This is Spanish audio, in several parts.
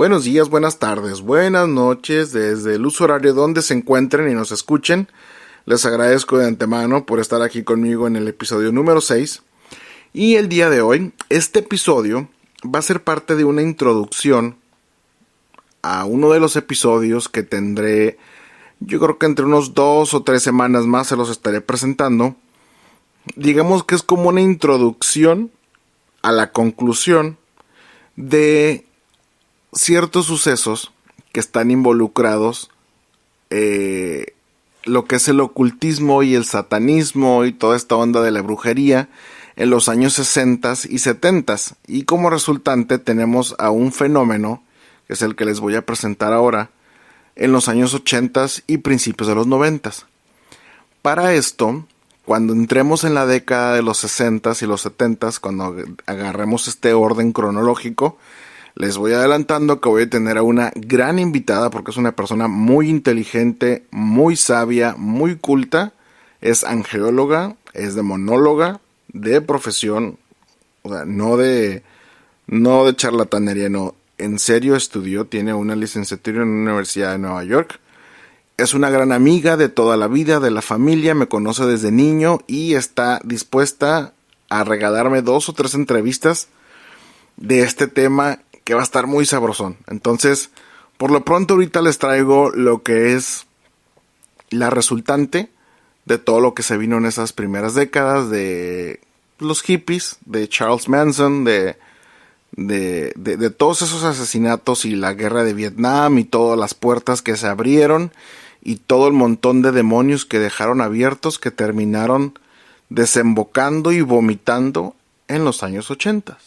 Buenos días, buenas tardes, buenas noches, desde el uso horario donde se encuentren y nos escuchen. Les agradezco de antemano por estar aquí conmigo en el episodio número 6. Y el día de hoy, este episodio va a ser parte de una introducción a uno de los episodios que tendré, yo creo que entre unos 2 o 3 semanas más se los estaré presentando. Digamos que es como una introducción a la conclusión de ciertos sucesos que están involucrados, lo que es el ocultismo y el satanismo y toda esta onda de la brujería en los años 60 y 70, y como resultante tenemos a un fenómeno que es el que les voy a presentar ahora en los años 80 y principios de los 90. Para esto, cuando entremos en la década de los 60 y los 70, cuando agarremos este orden cronológico, les voy adelantando que voy a tener a una gran invitada porque es una persona muy inteligente, muy sabia, muy culta. Es angeóloga, es demonóloga de profesión, o sea, no de charlatanería, no. En serio estudió, tiene una licenciatura en una universidad de Nueva York. Es una gran amiga de toda la vida, de la familia, me conoce desde niño y está dispuesta a regalarme 2 o 3 entrevistas de este tema que va a estar muy sabrosón. Entonces, por lo pronto ahorita les traigo lo que es la resultante de todo lo que se vino en esas primeras décadas, de los hippies, de Charles Manson, de todos esos asesinatos y la guerra de Vietnam y todas las puertas que se abrieron y todo el montón de demonios que dejaron abiertos que terminaron desembocando y vomitando en los años 80.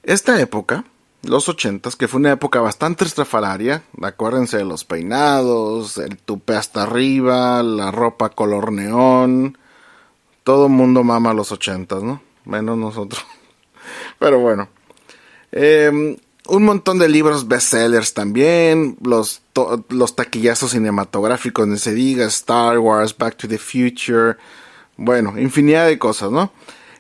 Esta época, los 80, que fue una época bastante estrafalaria, acuérdense de los peinados, el tupé hasta arriba, la ropa color neón, todo el mundo mama los 80, ¿no? Menos nosotros. Pero bueno, un montón de libros bestsellers también, los taquillazos cinematográficos, ni se diga, Star Wars, Back to the Future, bueno, infinidad de cosas, ¿no?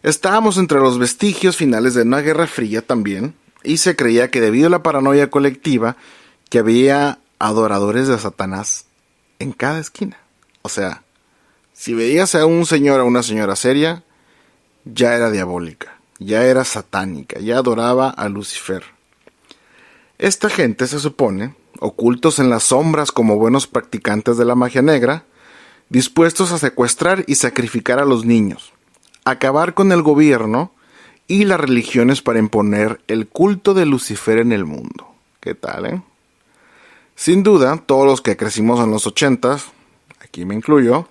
Estábamos entre los vestigios finales de una guerra fría también, y se creía que debido a la paranoia colectiva, que había adoradores de Satanás en cada esquina. O sea, si veías a un señor o una señora seria, ya era diabólica, ya era satánica, ya adoraba a Lucifer. Esta gente se supone, ocultos en las sombras como buenos practicantes de la magia negra, dispuestos a secuestrar y sacrificar a los niños, acabar con el gobierno y las religiones para imponer el culto de Lucifer en el mundo. ¿Qué tal, Sin duda, todos los que crecimos en los 80, aquí me incluyo,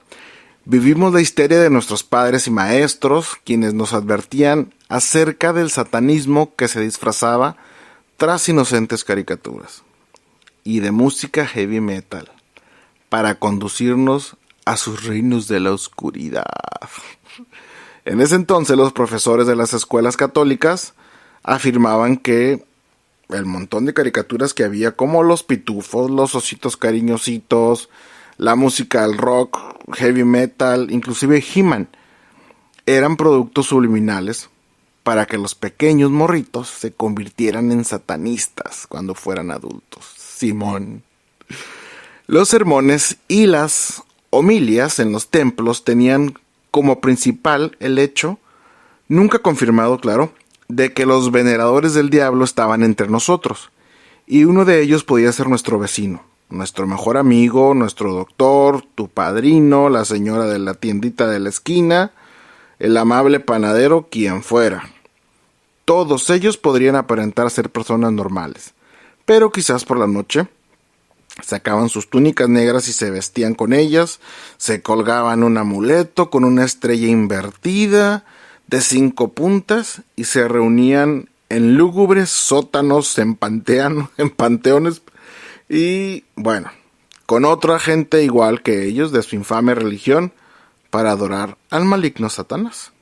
vivimos la histeria de nuestros padres y maestros, quienes nos advertían acerca del satanismo que se disfrazaba tras inocentes caricaturas, y de música heavy metal, para conducirnos a sus reinos de la oscuridad. En ese entonces los profesores de las escuelas católicas afirmaban que el montón de caricaturas que había, como los pitufos, los ositos cariñositos, la música del rock, heavy metal, inclusive He-Man, eran productos subliminales para que los pequeños morritos se convirtieran en satanistas cuando fueran adultos. Simón. Los sermones y las homilias en los templos tenían como principal el hecho, nunca confirmado, claro, de que los veneradores del diablo estaban entre nosotros, y uno de ellos podía ser nuestro vecino, nuestro mejor amigo, nuestro doctor, tu padrino, la señora de la tiendita de la esquina, el amable panadero, quien fuera. Todos ellos podrían aparentar ser personas normales, pero quizás por la noche sacaban sus túnicas negras y se vestían con ellas, se colgaban un amuleto con una estrella invertida de 5 puntas y se reunían en lúgubres sótanos, en panteones y, bueno, con otra gente igual que ellos de su infame religión para adorar al maligno Satanás.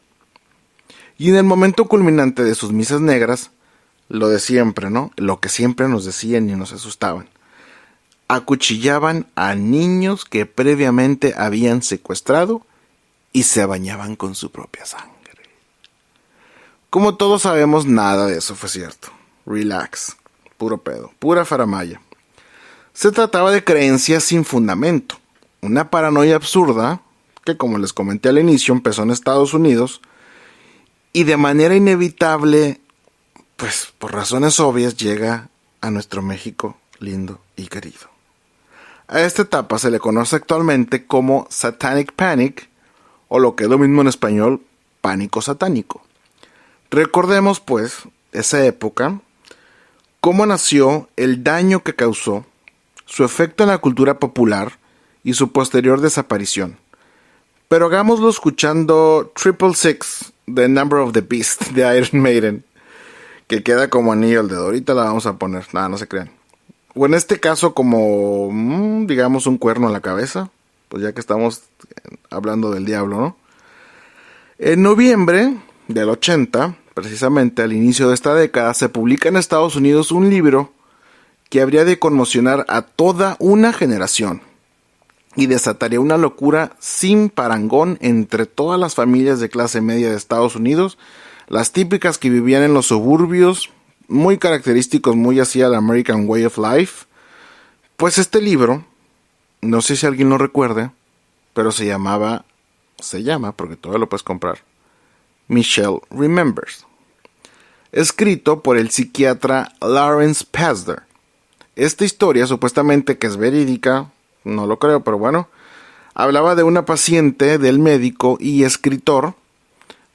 Y en el momento culminante de sus misas negras, lo de siempre, ¿no? Lo que siempre nos decían y nos asustaban. Acuchillaban a niños que previamente habían secuestrado y se bañaban con su propia sangre. Como todos sabemos, nada de eso fue cierto. Relax. puro pedo, pura faramaya. Se trataba de creencias sin fundamento, una paranoia absurda que, como les comenté al inicio, empezó en Estados Unidos y de manera inevitable, pues por razones obvias, llega a nuestro México lindo y querido. A esta etapa se le conoce actualmente como Satanic Panic, o lo que es lo mismo en español, pánico satánico. Recordemos, pues, esa época, cómo nació, el daño que causó, su efecto en la cultura popular y su posterior desaparición. Pero hagámoslo escuchando 666, The Number of the Beast, de Iron Maiden, que queda como anillo al dedo. Ahorita la vamos a poner, nada, no se crean. O en este caso como, digamos, un cuerno en la cabeza, pues ya que estamos hablando del diablo, ¿no? En noviembre del 80, precisamente al inicio de esta década, se publica en Estados Unidos un libro que habría de conmocionar a toda una generación y desataría una locura sin parangón entre todas las familias de clase media de Estados Unidos, las típicas que vivían en los suburbios, muy característicos, muy así al American Way of Life. Pues este libro, no sé si alguien lo recuerde, pero se llama, porque todavía lo puedes comprar, Michelle Remembers, escrito por el psiquiatra Lawrence Pazder. Esta historia, supuestamente que es verídica, no lo creo, pero bueno, hablaba de una paciente del médico y escritor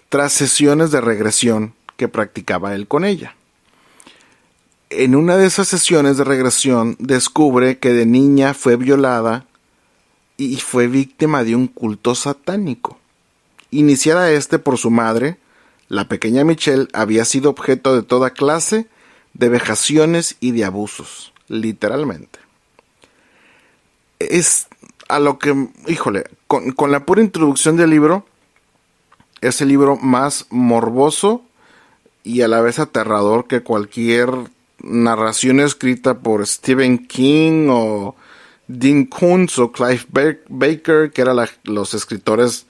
tras sesiones de regresión que practicaba él con ella. En una de esas sesiones de regresión descubre que de niña fue violada y fue víctima de un culto satánico. Iniciada por su madre, la pequeña Michelle había sido objeto de toda clase de vejaciones y de abusos, literalmente. Es a lo que, con la pura introducción del libro, es el libro más morboso y a la vez aterrador que cualquier narración escrita por Stephen King o Dean Koontz o Clive Baker, que eran los escritores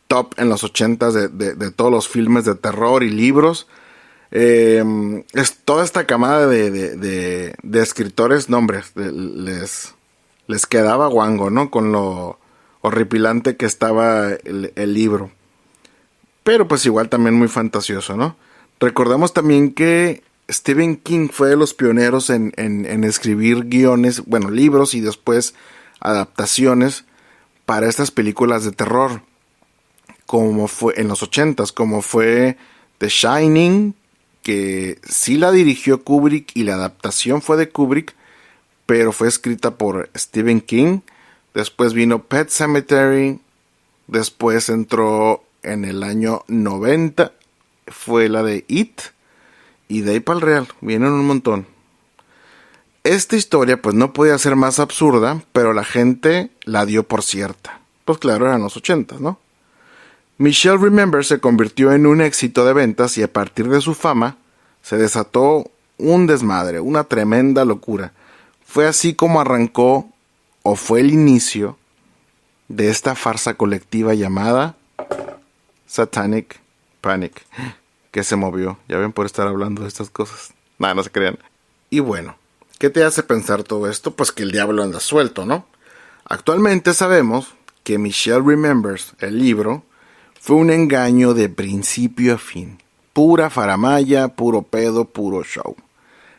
top en los 80s de todos los filmes de terror y libros. Es toda esta camada de escritores, nombres, les quedaba guango, ¿no? Con lo horripilante que estaba el libro. Pero pues igual también muy fantasioso, ¿no? Recordemos también que Stephen King fue de los pioneros en escribir guiones, libros y después adaptaciones para estas películas de terror, como fue en los 80s, como fue The Shining, que sí la dirigió Kubrick y la adaptación fue de Kubrick, pero fue escrita por Stephen King. Después vino Pet Sematary, después entró en el año 90, fue la de It, y de ahí para el real, vienen un montón. Esta historia pues no podía ser más absurda, pero la gente la dio por cierta. Pues claro, eran los 80, ¿no? Michelle Remembers se convirtió en un éxito de ventas y a partir de su fama se desató un desmadre, una tremenda locura. Fue así como arrancó, o fue el inicio, de esta farsa colectiva llamada Satanic Panic, que se movió, ya ven, por estar hablando de estas cosas. Nada, no se crean. Y bueno, ¿qué te hace pensar todo esto? Pues que el diablo anda suelto, ¿no? Actualmente sabemos que Michelle Remembers, el libro, fue un engaño de principio a fin. Pura faramaya, puro pedo, puro show.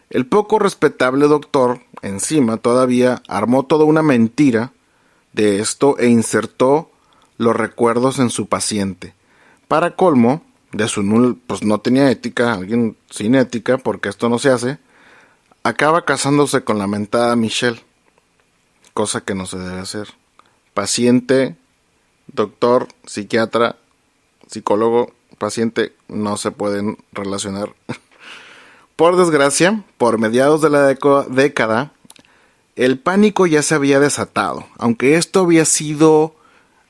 El poco respetable doctor, encima todavía, armó toda una mentira de esto e insertó los recuerdos en su paciente. Para colmo, de su pues no tenía ética, alguien sin ética, porque esto no se hace, acaba casándose con la mentada Michelle, cosa que no se debe hacer. Paciente, doctor, psiquiatra, psicólogo, paciente, no se pueden relacionar. Por desgracia, por mediados de la década, el pánico ya se había desatado, aunque esto había sido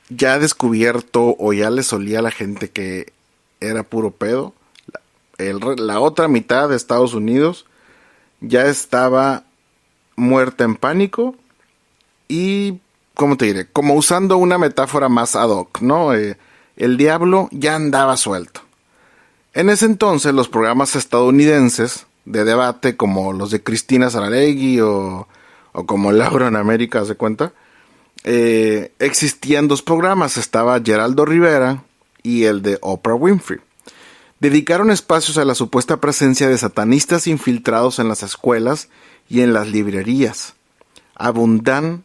ya descubierto o ya le solía a la gente que era puro pedo. La otra mitad de Estados Unidos ya estaba muerta en pánico y, ¿cómo te diré? Como usando una metáfora más ad hoc, ¿no? El diablo ya andaba suelto. En ese entonces los programas estadounidenses de debate como los de Cristina Saralegui o como Laura en América, ¿se cuenta? Existían dos programas, estaba Geraldo Rivera y el de Oprah Winfrey. Dedicaron espacios a la supuesta presencia de satanistas infiltrados en las escuelas y en las librerías. Abundan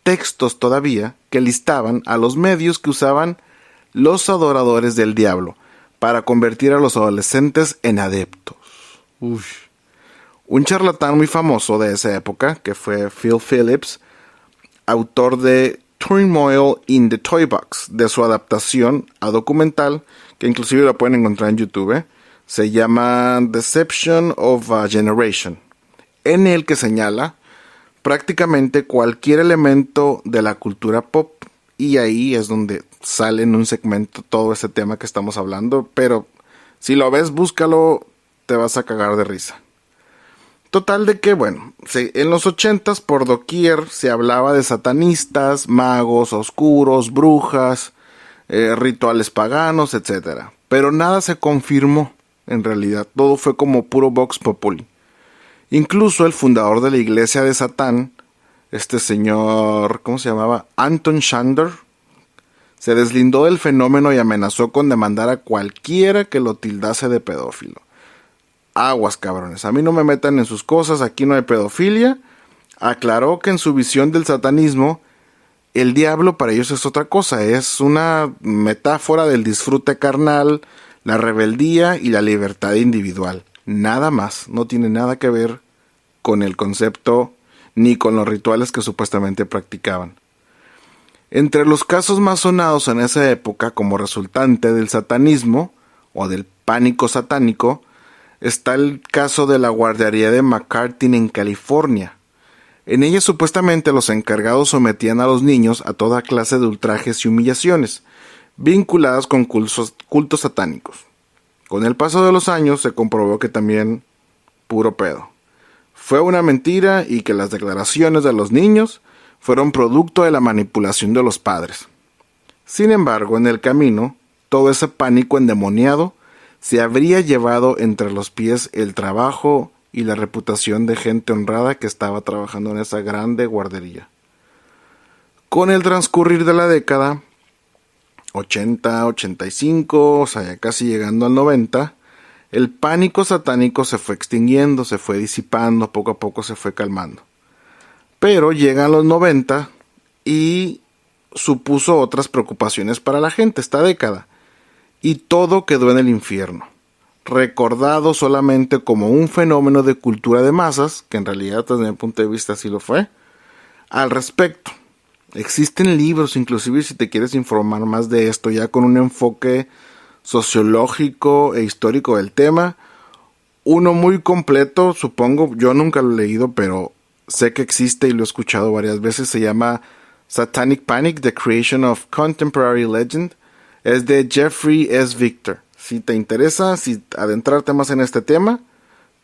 textos todavía que listaban a los medios que usaban los adoradores del diablo para convertir a los adolescentes en adeptos. Uf. Un charlatán muy famoso de esa época, que fue Phil Phillips, autor de Turmoil in the Toy Box, de su adaptación a documental, que inclusive la pueden encontrar en YouTube, se llama Deception of a Generation, en el que señala prácticamente cualquier elemento de la cultura pop, y ahí es donde sale en un segmento todo ese tema que estamos hablando, pero si lo ves, búscalo, te vas a cagar de risa. Total de que, bueno, en los 80s por doquier se hablaba de satanistas, magos oscuros, brujas, rituales paganos, etc. Pero nada se confirmó, en realidad, todo fue como puro vox populi. Incluso el fundador de la iglesia de Satán, este señor, ¿cómo se llamaba? Anton Chandler, se deslindó del fenómeno y amenazó con demandar a cualquiera que lo tildase de pedófilo. Aguas, cabrones, a mí no me metan en sus cosas, aquí no hay pedofilia. Aclaró que en su visión del satanismo, el diablo para ellos es otra cosa, es una metáfora del disfrute carnal, la rebeldía y la libertad individual. Nada más, no tiene nada que ver con el concepto ni con los rituales que supuestamente practicaban. Entre los casos más sonados en esa época como resultante del satanismo o del pánico satánico, está el caso de la guardería de McCarthy en California. En ella supuestamente los encargados sometían a los niños a toda clase de ultrajes y humillaciones, vinculadas con cultos satánicos. Con el paso de los años se comprobó que también puro pedo. Fue una mentira y que las declaraciones de los niños fueron producto de la manipulación de los padres. Sin embargo, en el camino, todo ese pánico endemoniado se habría llevado entre los pies el trabajo y la reputación de gente honrada que estaba trabajando en esa grande guardería. Con el transcurrir de la década, 80, 85, o sea, ya casi llegando al 90, el pánico satánico se fue extinguiendo, se fue disipando, poco a poco se fue calmando. Pero llegan los 90 y supuso otras preocupaciones para la gente esta década. Y todo quedó en el infierno, recordado solamente como un fenómeno de cultura de masas, que en realidad desde mi punto de vista sí lo fue. Al respecto, existen libros, inclusive si te quieres informar más de esto, ya con un enfoque sociológico e histórico del tema. Uno muy completo, supongo, yo nunca lo he leído, pero sé que existe y lo he escuchado varias veces, se llama Satanic Panic, The Creation of Contemporary Legend. Es de Jeffrey S. Victor. Si te interesa, si adentrarte más en este tema,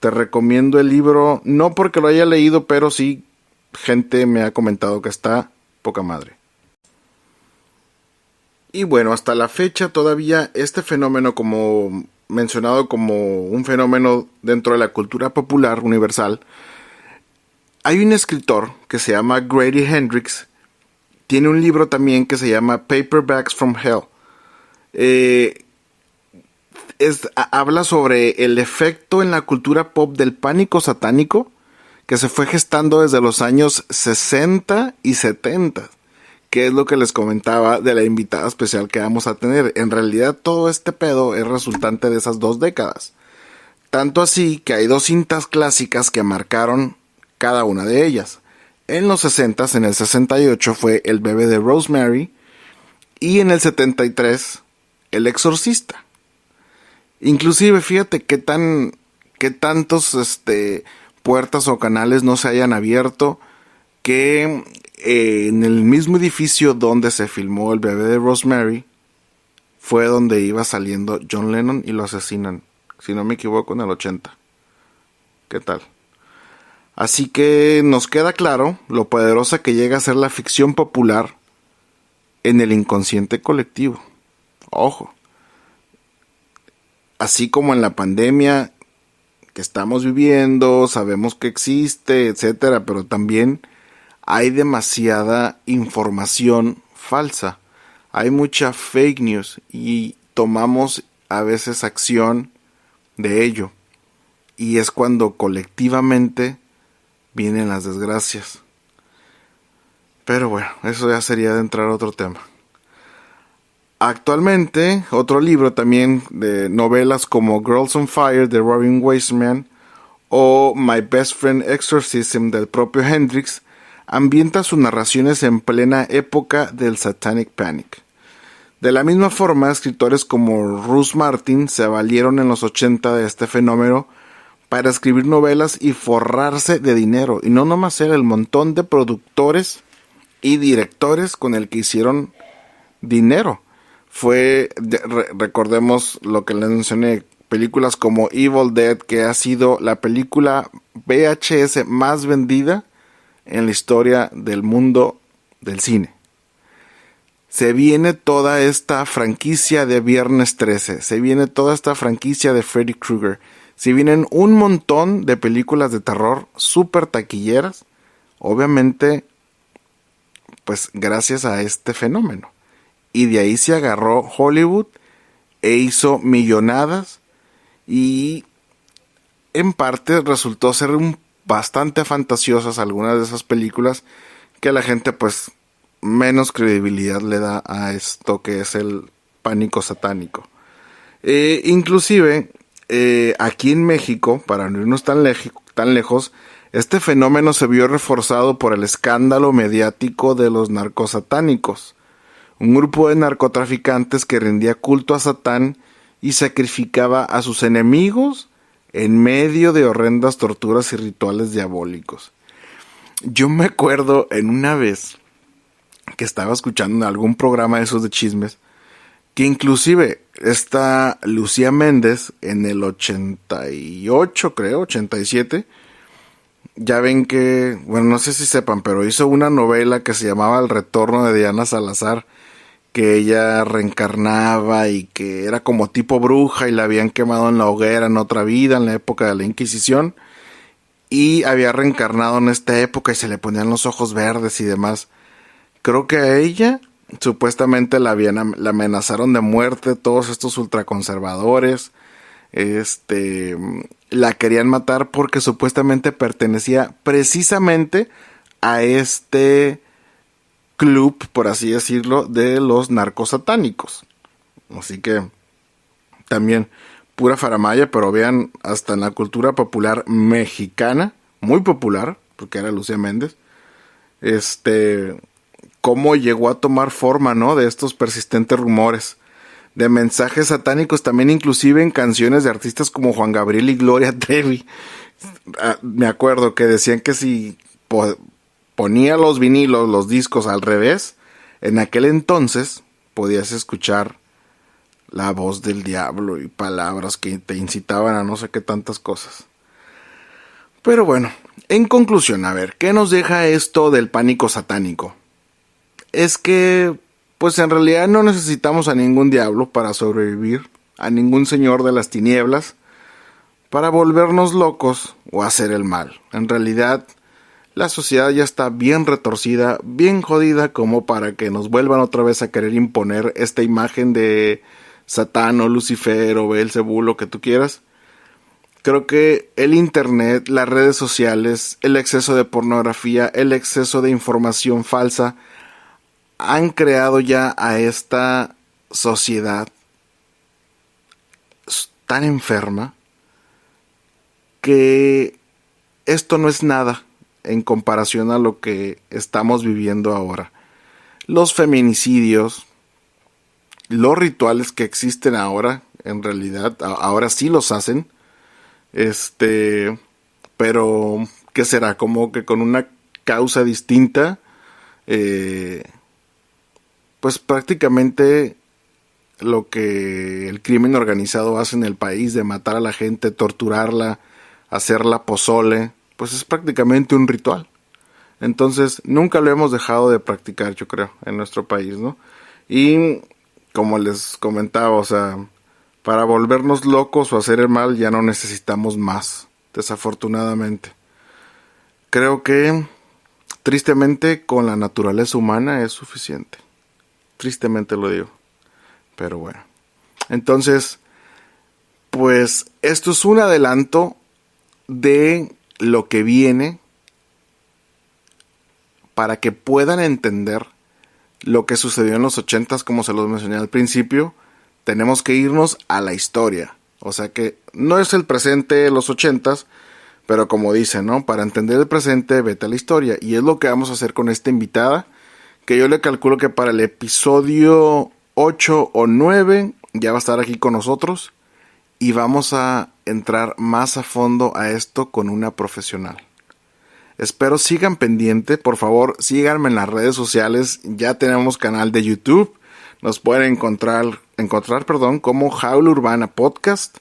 te recomiendo el libro, no porque lo haya leído, pero sí gente me ha comentado que está poca madre. Y bueno, hasta la fecha todavía este fenómeno, como mencionado como un fenómeno dentro de la cultura popular universal, hay un escritor que se llama Grady Hendrix, tiene un libro también que se llama Paperbacks from Hell. Habla sobre el efecto en la cultura pop del pánico satánico que se fue gestando desde los años 60 y 70, que es lo que les comentaba de la invitada especial que vamos a tener. En realidad todo este pedo es resultante de esas 2 décadas. Tanto así que hay 2 cintas clásicas que marcaron cada una de ellas. En los 60, en el 68 fue El bebé de Rosemary y en el 73 El exorcista. Inclusive fíjate qué tantos puertas o canales no se hayan abierto, que en el mismo edificio donde se filmó El bebé de Rosemary fue donde iba saliendo John Lennon y lo asesinan, si no me equivoco, en el 80. ¿Qué tal? Así que nos queda claro lo poderosa que llega a ser la ficción popular en el inconsciente colectivo. Ojo. Así como en la pandemia que estamos viviendo, sabemos que existe, etcétera, pero también hay demasiada información falsa. Hay mucha fake news y tomamos a veces acción de ello. Y es cuando colectivamente vienen las desgracias. Pero bueno, eso ya sería de entrar a otro tema. Actualmente, otro libro también de novelas como Girls on Fire de Robin Weisman o My Best Friend Exorcism del propio Hendrix ambienta sus narraciones en plena época del Satanic Panic. De la misma forma, escritores como Russ Martin se valieron en los 80 de este fenómeno para escribir novelas y forrarse de dinero. Y no nomás era el montón de productores y directores con el que hicieron dinero. Recordemos lo que les mencioné, películas como Evil Dead, que ha sido la película VHS más vendida en la historia del mundo del cine. Se viene toda esta franquicia de Viernes 13, se viene toda esta franquicia de Freddy Krueger, se vienen un montón de películas de terror súper taquilleras, obviamente, pues gracias a este fenómeno. Y de ahí se agarró Hollywood e hizo millonadas y en parte resultó ser bastante fantasiosas algunas de esas películas que la gente pues menos credibilidad le da a esto que es el pánico satánico. Inclusive aquí en México, para no irnos tan lejos, este fenómeno se vio reforzado por el escándalo mediático de los narcosatánicos, un grupo de narcotraficantes que rendía culto a Satán y sacrificaba a sus enemigos en medio de horrendas torturas y rituales diabólicos. Yo me acuerdo en una vez que estaba escuchando en algún programa de esos de chismes, que inclusive esta Lucía Méndez en el 88, creo, 87, ya ven que, bueno, no sé si sepan, pero hizo una novela que se llamaba El retorno de Diana Salazar, que ella reencarnaba y que era como tipo bruja y la habían quemado en la hoguera en otra vida, en la época de la Inquisición, y había reencarnado en esta época y se le ponían los ojos verdes y demás. Creo que a ella supuestamente la amenazaron de muerte todos estos ultraconservadores, la querían matar porque supuestamente pertenecía precisamente a este club, por así decirlo, de los narcosatánicos. Así que también pura faramaya, pero vean, hasta en la cultura popular mexicana, muy popular, porque era Lucía Méndez, cómo llegó a tomar forma, ¿no? De estos persistentes rumores, de mensajes satánicos, también inclusive en canciones de artistas como Juan Gabriel y Gloria Trevi. Me acuerdo que decían que si ponía los vinilos, los discos al revés, en aquel entonces podías escuchar la voz del diablo y palabras que te incitaban a no sé qué tantas cosas. Pero bueno, en conclusión, a ver, ¿qué nos deja esto del pánico satánico? Es que, pues en realidad no necesitamos a ningún diablo para sobrevivir, a ningún señor de las tinieblas, para volvernos locos o hacer el mal. En realidad, la sociedad ya está bien retorcida, bien jodida, como para que nos vuelvan otra vez a querer imponer esta imagen de Satán o Lucifer o Beelzebú, lo que tú quieras. Creo que el internet, las redes sociales, el exceso de pornografía, el exceso de información falsa han creado ya a esta sociedad tan enferma que esto no es nada en comparación a lo que estamos viviendo ahora. Los feminicidios, los rituales que existen ahora, en realidad, ahora sí los hacen, pero ¿qué será? Como que con una causa distinta, pues prácticamente lo que el crimen organizado hace en el país de matar a la gente, torturarla, hacerla pozole, pues es prácticamente un ritual. Entonces nunca lo hemos dejado de practicar, yo creo, en nuestro país, ¿no? Y como les comentaba, o sea, Para volvernos locos o hacer el mal ya no necesitamos más, desafortunadamente. Creo que, tristemente, con la naturaleza humana es suficiente. Tristemente lo digo. Pero bueno. Entonces, pues esto es un adelanto de lo que viene para que puedan entender lo que sucedió en los 80s, como se los mencioné al principio. Tenemos que irnos a la historia. O sea que no es el presente de los 80s, pero como dicen, ¿no? Para entender el presente, vete a la historia. Y es lo que vamos a hacer con esta invitada, que yo le calculo que para el episodio 8 o 9 ya va a estar aquí con nosotros. Y vamos a entrar más a fondo a esto con una profesional. Espero sigan pendiente, por favor síganme en las redes sociales, ya tenemos canal de YouTube, nos pueden encontrar como Jaula Urbana Podcast.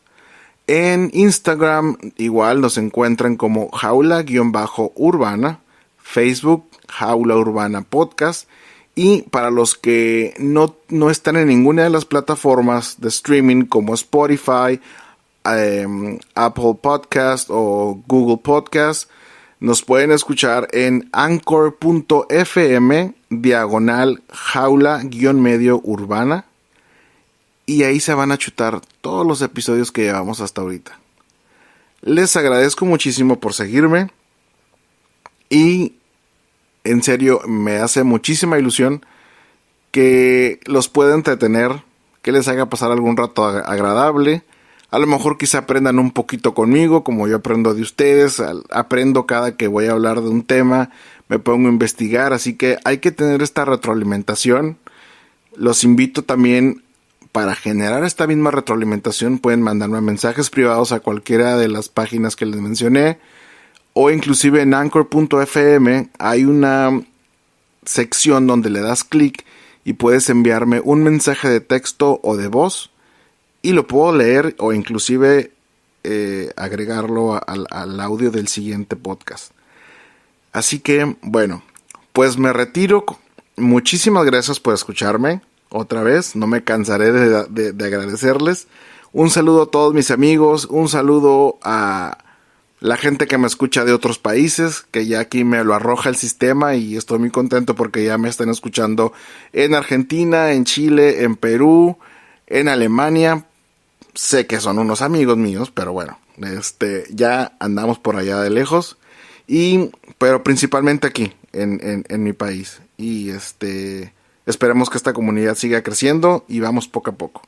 En Instagram igual nos encuentran como Jaula-Urbana, Facebook Jaula Urbana Podcast. Y para los que no están en ninguna de las plataformas de streaming como Spotify, Apple Podcast o Google Podcast, nos pueden escuchar en anchor.fm/jaula-urbana. Y ahí se van a chutar todos los episodios que llevamos hasta ahorita. Les agradezco muchísimo por seguirme. Y en serio, me hace muchísima ilusión que los pueda entretener, que les haga pasar algún rato agradable. A lo mejor quizá aprendan un poquito conmigo, como yo aprendo de ustedes. Aprendo cada que voy a hablar de un tema, me pongo a investigar, así que hay que tener esta retroalimentación. Los invito también, para generar esta misma retroalimentación, pueden mandarme mensajes privados a cualquiera de las páginas que les mencioné, o inclusive en anchor.fm hay una sección donde le das clic y puedes enviarme un mensaje de texto o de voz y lo puedo leer o inclusive agregarlo al audio del siguiente podcast. Así que, bueno, pues me retiro. Muchísimas gracias por escucharme otra vez. No me cansaré de agradecerles. Un saludo a todos mis amigos. Un saludo a la gente que me escucha de otros países, que ya aquí me lo arroja el sistema y estoy muy contento porque ya me están escuchando en Argentina, en Chile, en Perú, en Alemania. Sé que son unos amigos míos, pero bueno, ya andamos por allá de lejos, pero principalmente aquí, en mi país. Y esperemos que esta comunidad siga creciendo y vamos poco a poco.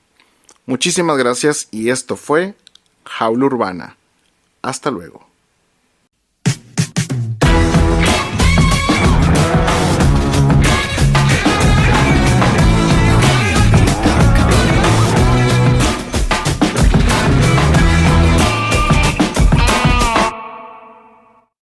Muchísimas gracias y esto fue Jaula Urbana. Hasta luego.